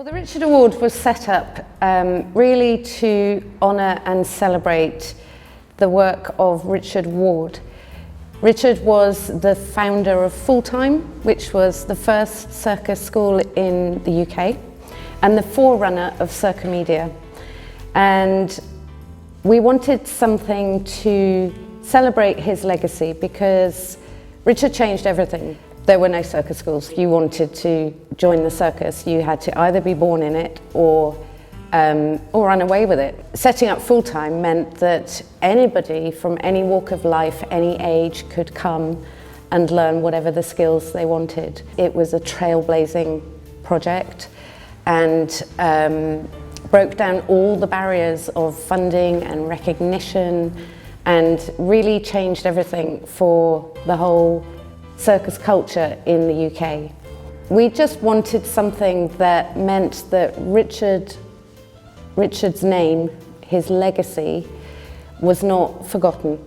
Well, the Richard Award was set up really to honour and celebrate the work of Richard Ward. Richard was the founder of Full Time, which was the first circus school in the UK and the forerunner of Circa Media. And we wanted something to celebrate his legacy because Richard changed everything. There were no circus schools. You wanted to join the circus, you had to either be born in it or run away with it. Setting up Full Time meant that anybody from any walk of life, any age, could come and learn whatever the skills they wanted. It was a trailblazing project and broke down all the barriers of funding and recognition and really changed everything for the whole circus culture in the UK. We just wanted something that meant that Richard's name, his legacy, was not forgotten.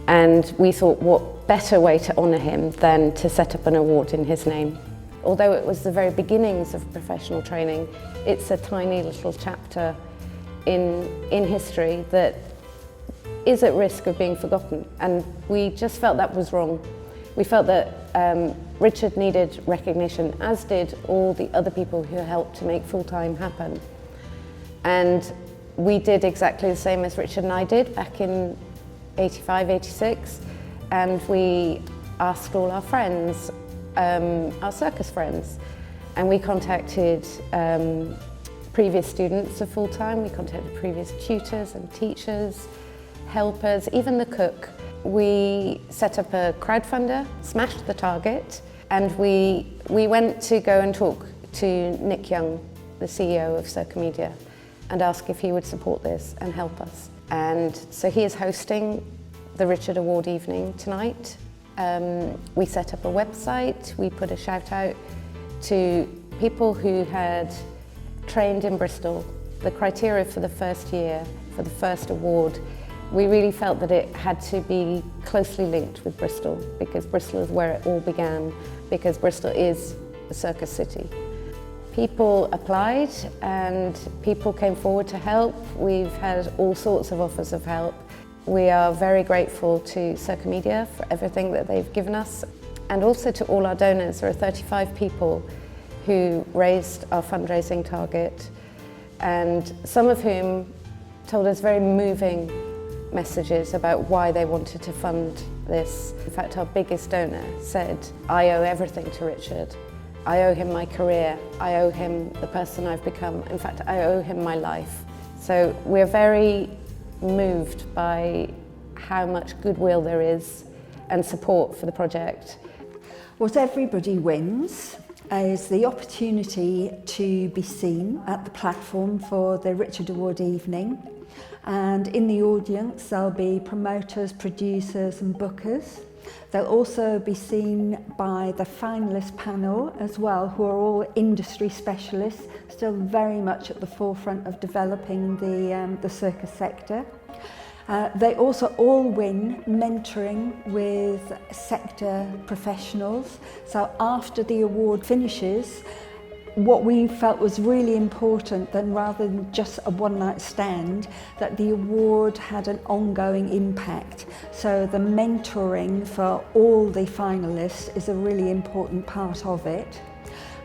And we thought, what better way to honour him than to set up an award in his name. Although it was the very beginnings of professional training, it's a tiny little chapter in history that is at risk of being forgotten. And we just felt that was wrong. We felt that Richard needed recognition, as did all the other people who helped to make Full Time happen. And we did exactly the same as Richard and I did back in 85, 86. And we asked all our friends, our circus friends, and we contacted previous students of Full Time, we contacted previous tutors and teachers, helpers, even the cook. We set up a crowdfunder, smashed the target, and we went to go and talk to Nick Young, the CEO of Circa Media, and ask if he would support this and help us. And so he is hosting the Richard Award evening tonight. We set up a website, we put a shout out to people who had trained in Bristol. The criteria for the first year, for the first award, we really felt that it had to be closely linked with Bristol because Bristol is where it all began, because Bristol is a circus city. People applied and people came forward to help. We've had all sorts of offers of help. We are very grateful to Circa Media for everything that they've given us, and also to all our donors. There are 35 people who raised our fundraising target, and some of whom told us very moving messages about why they wanted to fund this. In fact, our biggest donor said, "I owe everything to Richard. I owe him my career. I owe him the person I've become. In fact, I owe him my life." So we're very moved by how much goodwill there is and support for the project. What everybody wins is the opportunity to be seen at the platform for the Richard Award evening. And in the audience there'll be promoters, producers and bookers. They'll also be seen by the finalist panel as well, who are all industry specialists, still very much at the forefront of developing the circus sector. They also all win mentoring with sector professionals. So after the award finishes, what we felt was really important, then rather than just a one-night stand, that the award had an ongoing impact. So the mentoring for all the finalists is a really important part of it.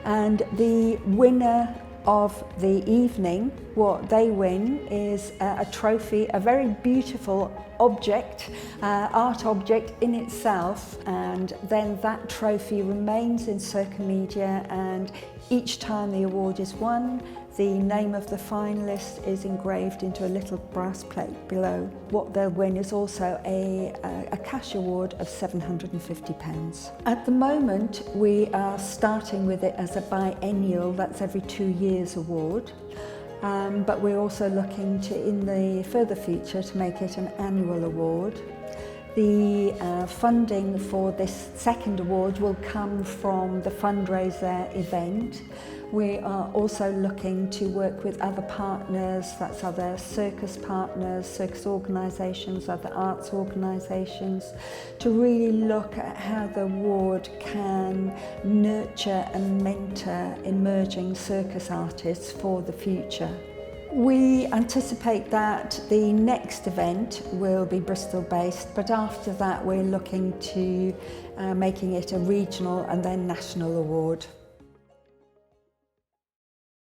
And the winner of the evening, what they win is a trophy, a very beautiful object, art object in itself, and then that trophy remains in Circa Media, and each time the award is won, the name of the finalist is engraved into a little brass plate below. What they'll win is also a cash award of £750. At the moment, we are starting with it as a biennial, that's every 2 years award. But we're also looking to, in the further future, to make it an annual award. The funding for this second award will come from the fundraiser event. We are also looking to work with other partners, that's other circus partners, circus organisations, other arts organisations, to really look at how the award can nurture and mentor emerging circus artists for the future. We anticipate that the next event will be Bristol based, but after that we're looking to making it a regional and then national award.